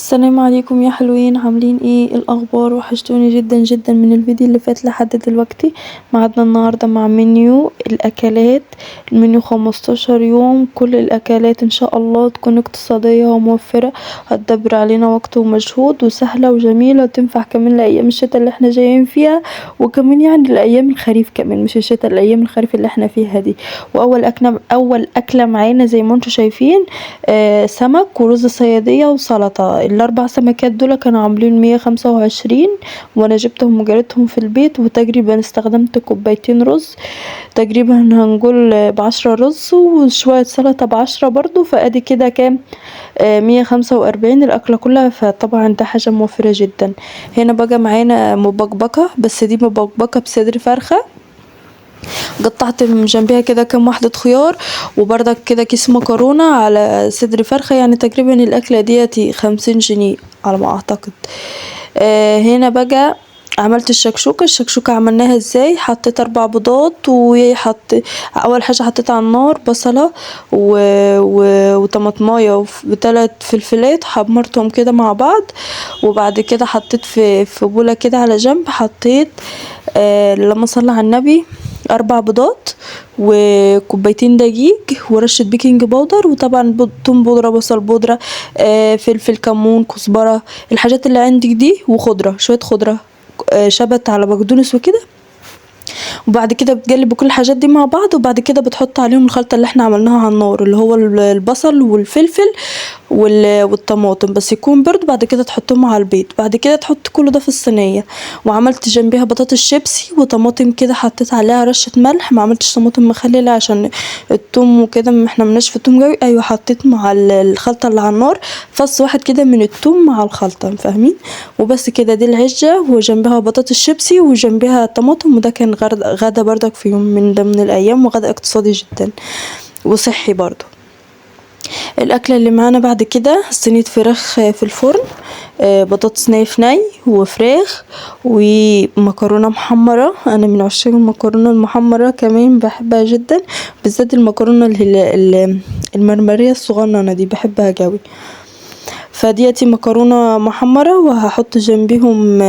السلام عليكم يا حلوين، عاملين ايه الاخبار؟ وحشتوني جدا جدا من الفيديو اللي فات لحد دلوقتي. معادنا النهارده مع منيو الاكلات، المنيو 15 يوم، كل الاكلات ان شاء الله تكون اقتصاديه وموفره، هتدبر علينا وقت ومجهود، وسهله وجميله، وتنفع كمان لايام الشتاء اللي احنا جايين فيها، وكمان يعني لايام الخريف كمان، مش الشتاء، الايام الخريف اللي احنا فيها دي. اول اكله معانا زي ما انتم شايفين سمك ورز صيادية وسلطة. الأربع سمكات دول كانوا عاملين 125، وأنا جبتهم وجريتهم في البيت، وتقريبا استخدمت كوبايتين رز، تقريبا هنقول ب10 رز وشوية سلطة ب10 برضو، فأدي كده كام؟ 145 الأكلة كلها، فطبعا ده حاجة موفرة جدا. هنا بقى معانا مبكبكة، بس دي مبكبكة بصدر فرخة، قطعت من جنبها كده كام واحدة خيار، وبرضك كده كيس مكرونة على صدر فرخة، يعني تقريبا الأكلة ديتي 50 جنيه على ما أعتقد. هنا بقى عملت الشكشوكة عملناها ازاي؟ حطيت 4 بيضات، اول حاجة حطيت على النار بصلة وطماطماية و3 فلفلات، حمرتهم كده مع بعض، وبعد كده حطيت في بولة كده على جنب، حطيت اللهم صل على النبي 4 بيضات وكوبايتين دقيق ورشة بيكنج باودر، وطبعا توم بودرة، بصل بودرة، فلفل، كمون، كزبرة، الحاجات اللي عندك دي، وخضرة، شوية خضرة، شبت على بقدونس وكده. وبعد كده بتقلب كل الحاجات دي مع بعض، وبعد كده بتحط عليهم الخلطة اللي احنا عملناها على النار، اللي هو البصل والفلفل والطماطم، بس يكون برد. بعد كده تحطهم على البيض، بعد كده تحط كل ده في الصينية. وعملت جنبيها بطاطس شيبسي وطماطم كده، حطيت عليها رشة ملح، ما عملتش طماطم مخللة عشان التوم وكده، ما احنا ملناش في التوم قوي. ايوه، حطيت مع الخلطة اللي على النار فص واحد كده من التوم مع الخلطة، فاهمين؟ وبس كده، دي العجة، وجنبها بطاطس شيبسي وجنبها طماطم، وده كان غدا بردك في يوم من ضمن الايام، وغدا اقتصادي جدا وصحي برضو. الأكلة اللي معانا بعد كده صينية فراخ في الفرن، بطاطس ني في ني، وفراخ، ومكرونة محمرة. أنا من عشاق المكرونة المحمرة، كمان بحبها جدا، بالذات المكرونة المرمرية الصغننة دي بحبها قوي. فديتي مكرونة محمرة، وهحط جنبيهم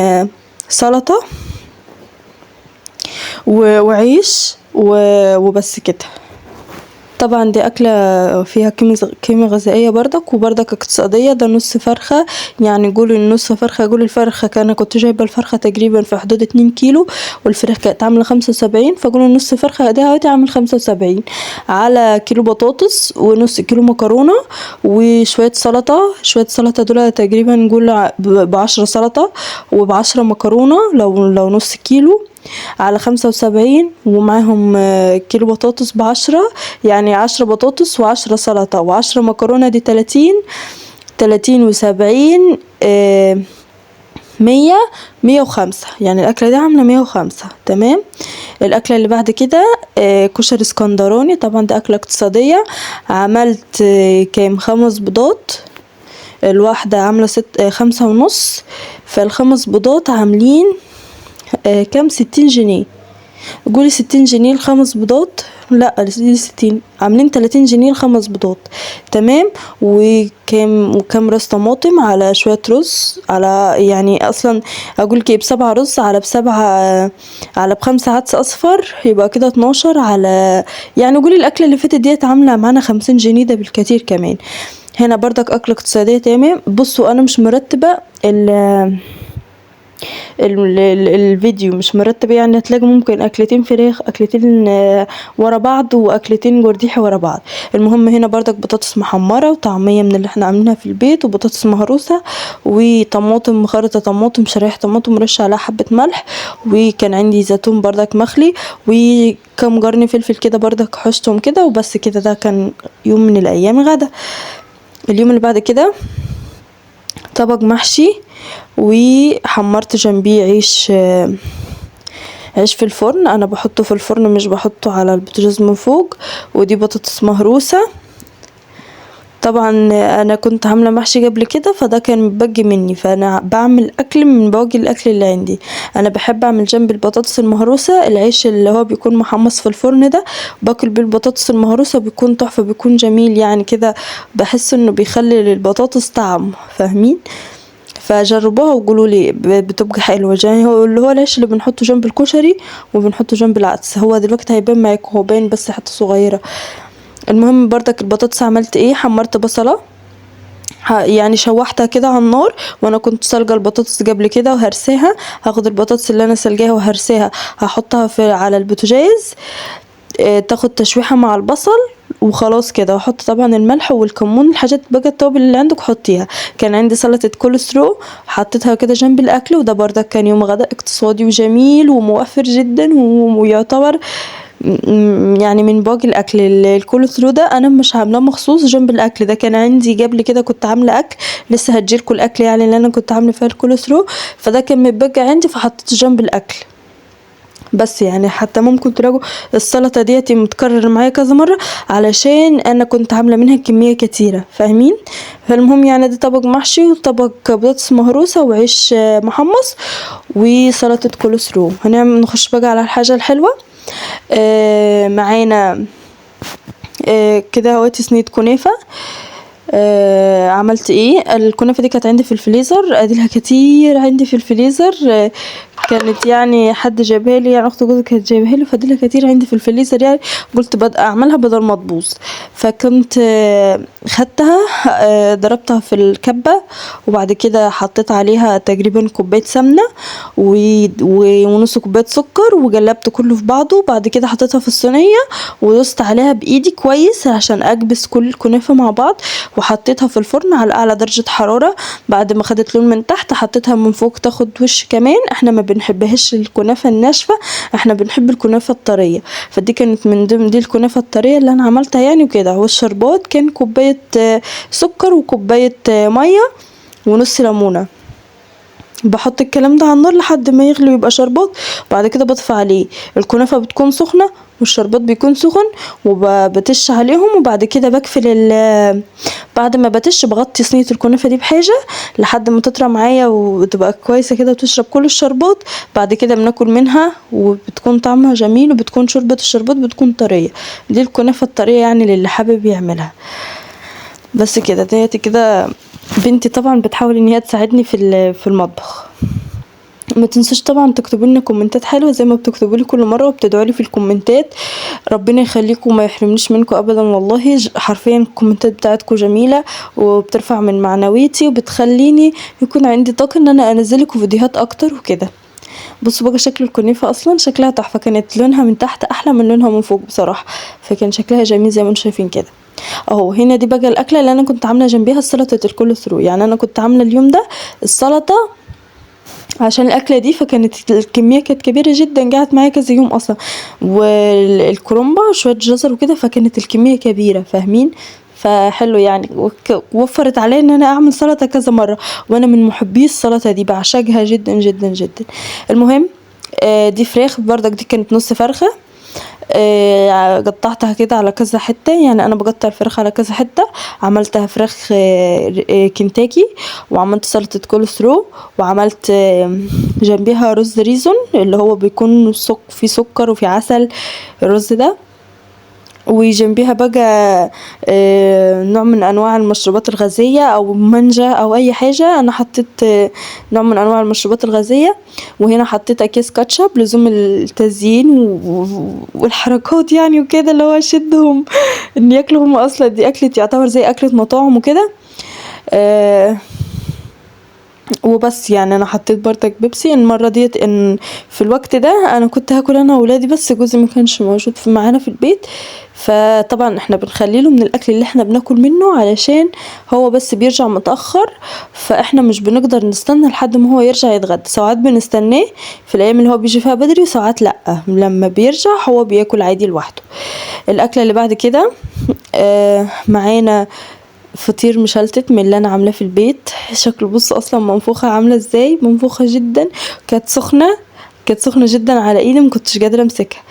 سلطة وعيش وبس كده. طبعا دي أكلة فيها قيمة غذائية بردك، وبردك اقتصادية. ده نص فرخة، يعني قولي النص فرخة، قولي الفرخة كنت جايبة الفرخة تقريبا في حدود 2 كيلو، والفراخ كانت عاملة 75، فقولي نص فرخة ده هاتي عامل 75 على كيلو بطاطس ونص كيلو مكرونة وشوية سلطة. شوية سلطة دول تقريبا نقول ب10 سلطة و10 مكرونة، لو نص كيلو على 75، ومعاهم كيلو بطاطس ب10، يعني 10 بطاطس و10 سلطة و10 مكرونة، دي 30 و70، 105، يعني الأكلة دي عاملة 105. تمام. الأكلة اللي بعد كده كشري اسكندراني، طبعا دي أكلة اقتصادية. عملت كام 5 بيضات، الواحدة عاملة 5.5، فال5 بيضات عاملين كام؟ 60 جنيه. قولي 60 جنيه ال5 بيضات، لا دي 60، عاملين 30 جنيه ال5 بيضات. تمام. وكام راس طماطم على شوية رز، على يعني اصلا اقول كيب 7 رز على على ب5 عدس اصفر، يبقى كده 12 على، يعني قولي الاكلة اللي فاتت ديت عاملة معانا 50 جنيه، ده بالكتير كمان. هنا بردك اكلة اقتصادية. تمام. بصوا انا مش مرتبة الفيديو، مش مرتب، يعني هتلاقي ممكن اكلتين فراخ، اكلتين ورا بعض، واكلتين جرديحي ورا بعض. المهم هنا بردك بطاطس محمرة وطعمية من اللي احنا عاملينها في البيت، وبطاطس مهروسة، وطماطم مخرطة، طماطم شرايح، طماطم مرش عليها حبة ملح، وكان عندي زيتون بردك مخلي، وكم قرن فلفل كده بردك حشتهم كده، وبس كده. ده كان يوم من الايام غدا. اليوم اللي بعد كده طبق محشي، وحمرت جنبيه عيش في الفرن، انا بحطه في الفرن مش بحطه على البوتاجاز من فوق. ودي بطاطس مهروسة. طبعا انا كنت عامله محشي قبل كده، فده كان متبقي مني، فانا بعمل اكل من باقي الاكل اللي عندي. انا بحب اعمل جنب البطاطس المهروسه العيش اللي هو بيكون محمص في الفرن ده، باكل بيه البطاطس المهروسه، بيكون تحفه، بيكون جميل يعني كده، بحس انه بيخلي للبطاطس طعم، فاهمين؟ فجربوها وقولوا لي بتبقى حلوه. يعني هو اللي هو العيش اللي بنحطه جنب الكشري وبنحطه جنب العدس، هو دلوقتي هيبان معاكم، هو باين بس حته صغيره. المهم برضك البطاطس عملت ايه، حمرت بصله، يعني شوحتها كده على النار، وانا كنت سلقه البطاطس قبل كده وهرساها. هاخد البطاطس اللي انا سلقاها وهرساها، هحطها على البوتاجاز، تاخد تشويحه مع البصل وخلاص كده. واحط طبعا الملح والكمون، الحاجات بقى التوابل اللي عندك حطيها. كان عندي سلطه كول سلو، حطيتها كده جنب الاكل، وده برضك كان يوم غداء اقتصادي وجميل وموفر جدا، ويعتبر يعني من باقي الاكل. الكول سلو ده انا مش عاملاه مخصوص جنب الاكل، ده كان عندي قبل كده، كنت عامله اكل لسه هتجيلكوا الاكل يعني اللي انا كنت عامله فيها الكول سلو، فده كان متبقى عندي فحطيته جنب الاكل بس. يعني حتى ممكن تلاقوا السلطة ديتي متكرر معايا كذا مرة، علشان انا كنت عاملة منها كمية كتيرة، فاهمين؟ فالمهم يعني ده طبق محشي وطبق بطاطس مهروسة وعيش محمص وسلطة كول سلو. هنعمل نخش بقى على الحاجة الحلوة. معانا كده اهوتي صينية كنافة. عملت ايه، الكنافة دي كانت عندي في الفريزر، اديلها كتير عندي في الفريزر. كانت يعني حد جابها لي، يعني اخت جوزي كانت جايبها لي، فاديلها كتير عندي في الفريزر، يعني قلت بدأ اعملها بدل ما تبوظ. فكنت خدتها ضربتها في الكبة، وبعد كده حطيت عليها تقريبا كوباية سمنة ونص كوباية سكر، وقلبت كله في بعضه. وبعد كده حطيتها في الصينية ودوست عليها بايدي كويس عشان اكبس كل الكنافة مع بعض، وحطيتها في الفرن على اعلى درجة حرارة. بعد ما خدت لون من تحت حطيتها من فوق تاخد وش كمان. احنا ما بنحبهاش الكنافة الناشفة، احنا بنحب الكنافة الطرية، فدي كانت من ضمن دي الكنافة الطرية اللي انا عملتها يعني وكده. والشربات كان كوباية سكر وكوباية مية ونص ليمونة. بحط الكلام ده على النار لحد ما يغلي ويبقى شربات، وبعد كده بطفي عليه. الكنافة بتكون سخنة والشربات بيكون سخن، وبتش عليهم، وبعد كده بقفل بعد ما بتش بغطي صينية الكنافة دي بحاجة لحد ما تطرى معايا وتبقى كويسة كده وتشرب كل الشربات. بعد كده بناكل منها وبتكون طعمها جميل، وبتكون شوربة الشربات بتكون طرية. دي الكنافة الطرية يعني للي حابب يعملها. بس كده ديت كده. بنتي طبعا بتحاول ان هي تساعدني في المطبخ. ما تنسوش طبعا تكتبوا لنا كومنتات حلوه زي ما بتكتبوا لي كل مره وبتدعوا لي في الكومنتات. ربنا يخليكم وما يحرمنيش منكم ابدا، والله حرفيا الكومنتات بتاعتكم جميله وبترفع من معنويتي وبتخليني يكون عندي طاقه ان انا انزلكم فيديوهات اكتر وكده. بصوا بقى شكل الكنافه، اصلا شكلها تحفه، كانت لونها من تحت احلى من لونها من فوق بصراحه، فكان شكلها جميل زي ما انتم شايفين كده اهو. هنا دي بقى الاكله اللي انا كنت عامله جنبيها سلطه الكول سلو. يعني انا كنت عامله اليوم ده السلطه عشان الاكله دي، فكانت الكميه كانت كبيره جدا، قعدت معايا كذا يوم اصلا، والكرومبه وشويه جزر وكده، فكانت الكميه كبيره، فاهمين؟ فحلو يعني، وفرت عليا ان انا اعمل سلطه كذا مره، وانا من محبي السلطه دي، بعشقها جدا جدا جدا. المهم دي فراخ بردك، دي كانت نص فرخه، قطعتها كده على كذا حتة، يعني انا بقطع الفراخ على كذا حتة. عملتها فراخ كنتاكي، وعملت سلطة كول سلو، وعملت جنبيها رز ريزون اللي هو بيكون فيه سكر وفيه عسل، الرز ده. وجنبيها بقى نوع من انواع المشروبات الغازية او مانجا او اي حاجة. انا حطيت نوع من انواع المشروبات الغازية، وهنا حطيت اكياس كاتشب لزوم التزيين والحركات يعني وكده، اللي هو اشدهم ان ياكلوا هم. اصلا دي اكلة يعتبر زي اكلة مطاعم وكده. وبس يعني انا حطيت برضك بيبسي المره ديت، ان في الوقت ده انا كنت هاكل انا واولادي بس، جوزي ما كانش موجود معانا في البيت. فطبعا احنا بنخليله من الاكل اللي احنا بناكل منه، علشان هو بس بيرجع متاخر، فاحنا مش بنقدر نستنى لحد ما هو يرجع يتغدى. ساعات بنستناه في الايام اللي هو بيجي فيها بدري، وساعات لا، لما بيرجع هو بياكل عادي لوحده. الاكله اللي بعد كده معانا فطير مشلتت من اللي انا عاملاه في البيت. شكله بص اصلا منفوخه عامله ازاي، منفوخه جدا، كانت سخنه جدا على ايدي، مكنتش قادره امسكها.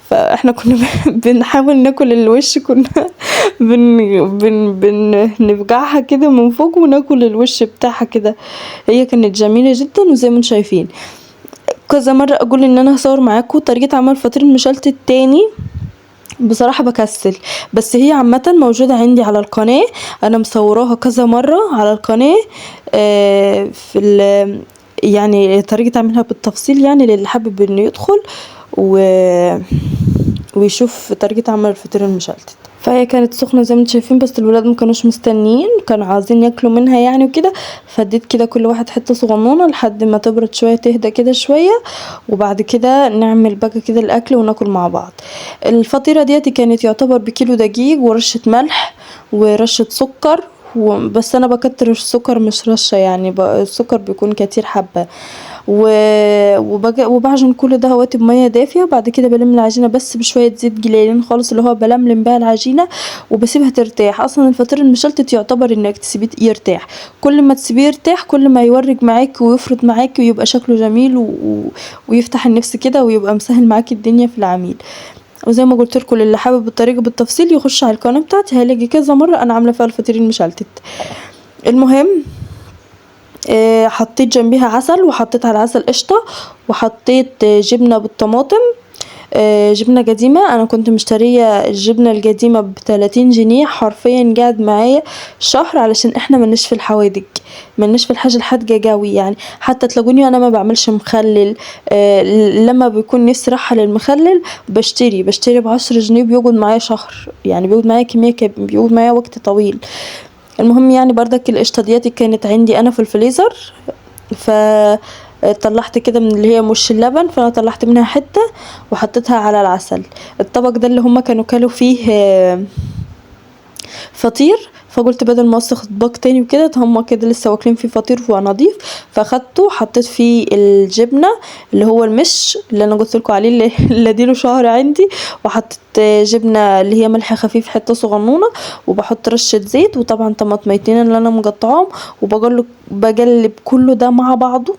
فاحنا كنا بنحاول ناكل الوش، كنا بنفجعها كده من فوق وناكل الوش بتاعها كده. هي كانت جميلة جدا، وزي ما انتم شايفين كذا مرة اقول ان انا هصور معاكم طريقة عمل فطير المشلتت تاني، بصراحة بكسل. بس هي عامة موجودة عندي على القناة، انا مصوراها كذا مرة على القناة. في يعني طريقة عملها بالتفصيل، يعني للي حابب انه يدخل و... ويشوف طريقة عمل الفطير المشلتت. فهي كانت سخنة زي ما انتم شايفين، بس الولاد ما كانوش مستنيين، كانوا عايزين ياكلوا منها يعني وكده. فاديت كده كل واحد حتة صغنونة لحد ما تبرد شوية، تهدى كده شوية، وبعد كده نعمل بقى كده الاكل وناكل مع بعض. الفطيرة ديتي كانت يعتبر بكيلو دقيق ورشة ملح ورشة سكر، بس انا بكتر السكر مش رشة، يعني السكر بيكون كتير حبة. وبعجن كل ده هواتي بميه دافيه. بعد كده بلم العجينه بس بشويه زيت قليلين خالص، اللي هو بلملم بيها العجينه وبسيبها ترتاح. اصلا الفطير المشلتت يعتبر انك تسيبيه يرتاح، كل ما تسيبيه يرتاح كل ما يورج معاكي ويفرد معاكي ويبقى شكله جميل ويفتح النفس كده، ويبقى مسهل معاكي الدنيا في العميل. وزي ما قلت لكم، اللي حابب الطريقه بالتفصيل يخش على القناه بتاعتي، هيلاقي كذا مره انا عامله فيها الفطير المشلتت. المهم حطيت جنبيها عسل، وحطيت على العسل قشطة، وحطيت جبنة بالطماطم، جبنة قديمة. انا كنت مشترية الجبنة القديمة ب30 جنيه، حرفيا قاعد معايا شهر، علشان احنا ملناش في الحوادق، ملناش في الحاجة الحادقة قوي يعني. حتى تلاقوني انا ما بعملش مخلل، لما بيكون نفسي رايحة للمخلل بشتري ب10 جنيه، بيقعد معايا شهر، يعني بيقعد معايا كمية بيقعد معايا وقت طويل. المهم يعني بردك القشطة دياتي كانت عندي انا في الفريزر، طلعت كده من اللي هي مش اللبن، فانا طلعت منها حتة وحطيتها على العسل. الطبق ده اللي هما كانوا كلوا فيه فطير، فقلت بدل ما اوسخ اطباق تاني وكده، هما كده لسه واكلين فيه فطير ونضيف، فاخدته حطيت فيه الجبنه اللي هو المش اللي انا قلت لكم عليه، اللي اديله شهر عندي، وحطيت جبنه اللي هي ملح خفيف حته صغنونه، وبحط رشه زيت، وطبعا طماطميتين اللي انا مقطعاهم، وبقلب كله ده مع بعضه.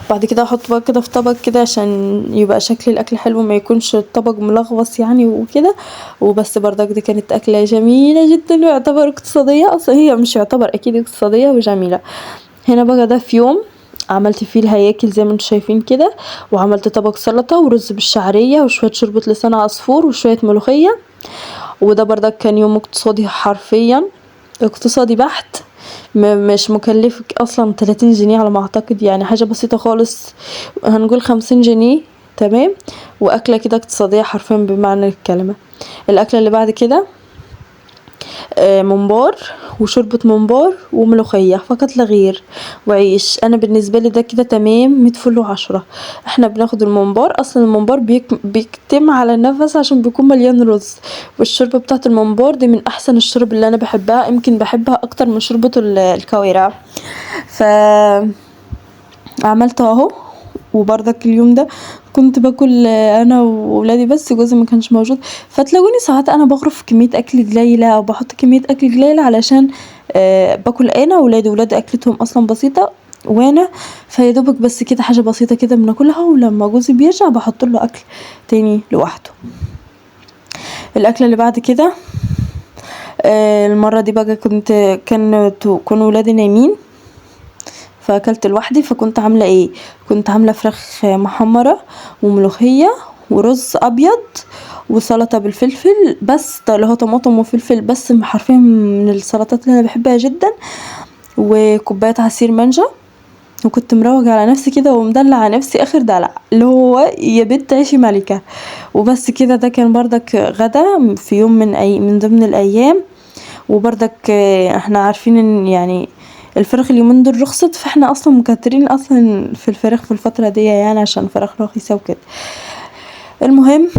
بعد كده احط بقى كده في طبق كده عشان يبقى شكل الاكل حلو، ما يكونش الطبق ملغوص يعني وكده. وبس بردك دي كانت اكله جميله جدا، ويعتبر اقتصاديه، اصلا هي مش يعتبر، اكيد اقتصاديه وجميله. هنا بقى ده في يوم عملت فيه الهياكل زي ما انتم شايفين كده، وعملت طبق سلطه ورز بالشعريه وشويه شوربه لسان عصفور وشويه ملوخيه. وده بردك كان يوم اقتصادي، حرفيا اقتصادي بحت، مش مكلفك اصلا 30 جنيه على ما اعتقد، يعني حاجة بسيطة خالص، هنقول 50 جنيه. تمام، واكلة كده اقتصادية حرفيا بمعنى الكلمة. الاكلة اللي بعد كده ممبار وشوربة ممبار وملوخية فقط لا غير وعيش. انا بالنسبة لي ده كده تمام 100 فل و10. احنا بناخد الممبار، اصلا الممبار بيكتم على النفس عشان بيكون مليان رز، والشوربة بتاعت الممبار دي من احسن الشرب اللي انا بحبها، يمكن بحبها اكتر من شوربة الكوارع. ف عملت اهو. وبرضك اليوم ده كنت باكل انا وولادي، بس جوزي ما كانش موجود، فتلاقوني ساعات انا بغرف كميه اكل قليله او بحط كميه اكل قليله، علشان باكل انا وولادي اكلتهم اصلا بسيطه، وانا فيدوبك بس كده حاجه بسيطه كده بناكلها، ولما جوزي بيرجع بحط له اكل تاني لوحده. الاكله اللي بعد كده المره دي بقى كانوا ولادي نايمين، فاكلت لوحدي. فكنت عامله ايه، كنت عامله فراخ محمره وملوخيه ورز ابيض وسلطه بالفلفل بس، اللي هو طماطم وفلفل بس، حرفيا من السلطات اللي انا بحبها جدا، وكوبايه عصير مانجا. وكنت مروجة على نفسي كده ومدلعة نفسي اخر دلع، اللي هو يا بنت عيشي ملكة. وبس كده، ده كان بردك غدا في يوم من ضمن الايام. وبردك احنا عارفين ان يعني الفراخ اليومين دول رخصت، فاحنا اصلا مكترين اصلا في الفراخ في الفترة دي، يعني عشان الفراخ رخيصة وكده. المهم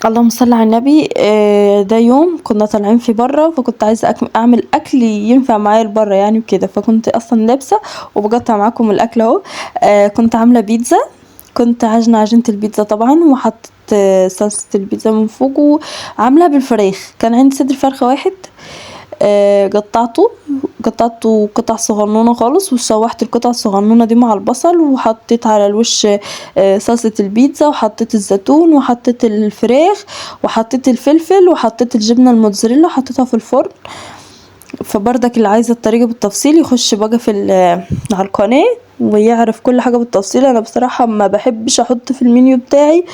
اللهم صل على النبي، ده يوم كنا طالعين في بره، فكنت عايزه اعمل اكل ينفع معايا لبره يعني وكده، فكنت اصلا لابسه وبقطع معاكم الاكل اهو. كنت عامله بيتزا، كنت عجينه البيتزا طبعا، وحطيت صلصه البيتزا من فوق، وعاملاها بالفراخ. كان عندي صدر فرخه واحد، قطعته قطع صغنونة خالص، وشوحت القطع الصغنونة دي مع البصل، وحطيت على الوش صلصة البيتزا، وحطيت الزيتون، وحطيت الفراخ، وحطيت الفلفل، وحطيت الجبنة الموتزاريلا، وحطيتها في الفرن. فبرضك اللي عايزة الطريقة بالتفصيل يخش بقى على القناة ويعرف كل حاجة بالتفصيل. انا بصراحة ما بحبش احط في المنيو بتاعي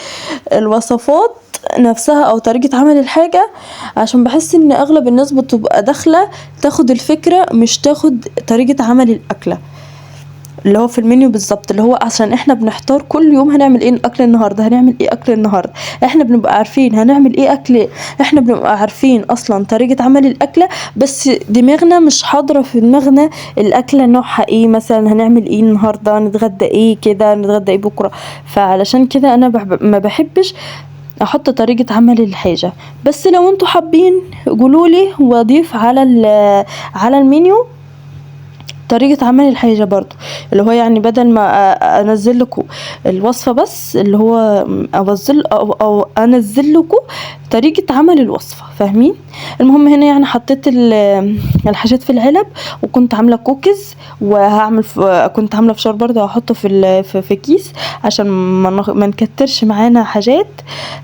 الوصفات نفسها او طريقة عمل الحاجة، عشان بحس ان اغلب الناس بتبقى داخلة تاخد الفكرة مش تاخد طريقة عمل الاكلة اللي هو في المنيو بالظبط، اللي هو عشان احنا بنحتار كل يوم هنعمل ايه اكل النهارده، هنعمل ايه اكل النهارده، احنا بنبقى عارفين هنعمل ايه اكل، احنا بنبقى عارفين اصلا طريقه عمل الاكله، بس دماغنا مش حاضره في دماغنا الاكله نوعها ايه، مثلا هنعمل ايه النهارده، نتغدى ايه كده، نتغدى ايه بكره. فعلشان كده انا ما بحبش احط طريقه عمل الحاجه. بس لو انتوا حابين قولولي واضيف على المنيو طريقة عمل الحاجة برضو، اللي هو يعني بدل ما انزل لكم الوصفة بس، اللي هو او انزل لكم طريقة عمل الوصفة، فاهمين؟ المهم هنا يعني حطيت الحاجات في العلب، وكنت عاملة كوكيز، كنت عاملة فشار برضو هحطه في كيس عشان ما نكترش معانا حاجات.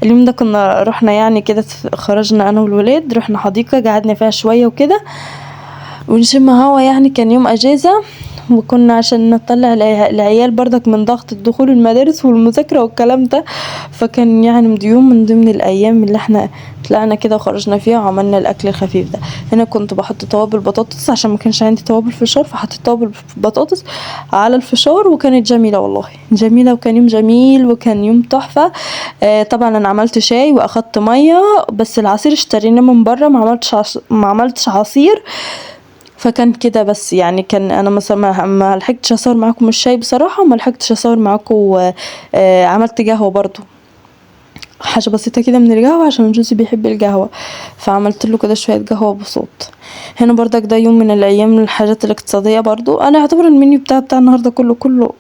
اليوم ده كنا رحنا يعني كده، خرجنا انا والولاد، رحنا حديقة قعدنا فيها شوية وكده ونشم هوا، يعني كان يوم اجازة، وكنا عشان نطلع العيال برضك من ضغط الدخول المدارس والمذاكرة والكلام ده. فكان يعني يوم من ضمن الايام اللي احنا طلعنا كده وخرجنا فيها وعملنا الاكل الخفيف ده. هنا كنت بحط توابل بطاطس عشان ما كانش عندي توابل فشار، فحطيت توابل بطاطس على الفشار، وكانت جميلة والله جميلة، وكان يوم جميل وكان يوم تحفة. طبعا انا عملت شاي واخدت مية، بس العصير اشتريناه من بره، ما عملتش عصير. فكان كده بس، يعني كان انا مثلا ما لحقتش اصور معاكم الشاي بصراحه، وما لحقتش اصور معاكم. عملت قهوه برضو، حاجه بسيطه كده من القهوه عشان جوزي بيحب القهوه، فعملت له كده شويه قهوه بصوت. هنا برضك ده يوم من الايام الحاجات الاقتصاديه برضو، انا اعتبر المنيو بتاع النهارده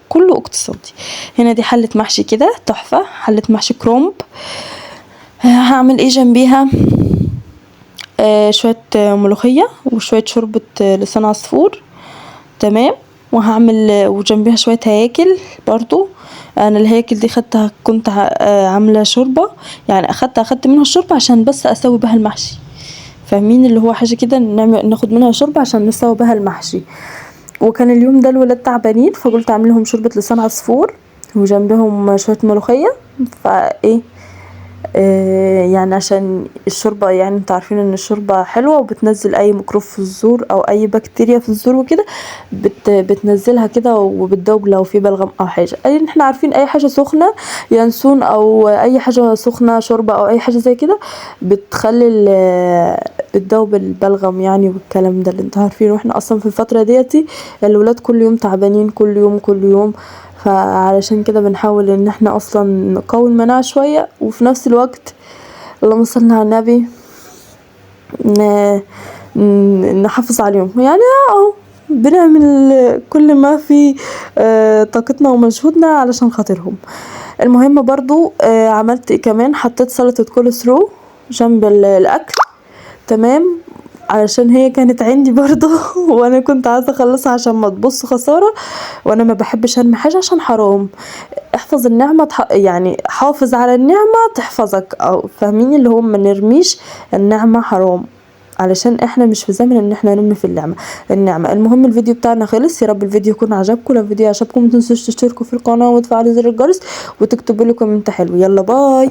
كله اقتصادي. هنا دي حله محشي كده تحفه، حله محشي كرومب. هعمل ايه جنبيها؟ شوية ملوخية وشوية شوربة لسان عصفور، تمام. وهعمل وجنبيها شوية هياكل برضو. انا الهياكل دي خدتها، كنت عاملة شوربة، يعني اخدت منها الشوربة عشان بس اسوي بها المحشي، فاهمين؟ اللي هو حاجة كده ناخد منها شوربة عشان نسوي بها المحشي. وكان اليوم ده الولاد تعبانين، فقلت اعملهم شوربة لسان عصفور وجنبهم شوية ملوخية. فايه يعني عشان الشوربة، يعني انتوا عارفين ان الشوربة حلوة وبتنزل اي ميكروب في الزور او اي بكتيريا في الزور وكده، بتنزلها كده وبتدوب لو في بلغم او حاجة. اي احنا عارفين اي حاجة سخنة، ينسون او اي حاجة سخنة، شوربة او اي حاجة زي كده، بتخلي بتدوب البلغم يعني، والكلام ده اللي انتوا عارفينه. واحنا اصلا في الفترة ديتي الولاد كل يوم تعبانين، كل يوم. فعلشان كده بنحاول ان احنا اصلا نقوي المناعة شوية، وفي نفس الوقت اللهم صل على النبي نحافظ عليهم، يعني اهو بنعمل كل ما في طاقتنا ومجهودنا علشان خاطرهم. المهم برضو عملت كمان، حطيت سلطة كول ثرو جنب الاكل، تمام، علشان هي كانت عندي برضو وانا كنت عايزه اخلصها عشان ما تبص خساره، وانا ما بحبش ارمي حاجه عشان حرام. احفظ النعمه يعني حافظ على النعمه تحفظك، او فاهمين؟ اللي هو ما نرميش النعمه حرام، علشان احنا مش في زمن ان احنا نرمي في النعمه. المهم الفيديو بتاعنا خلص، يا رب الفيديو يكون عجبكم. لو الفيديو عجبكم متنسوش تشتركوا في القناه وتفعلوا زر الجرس وتكتبوا لي كومنت حلو. يلا باي.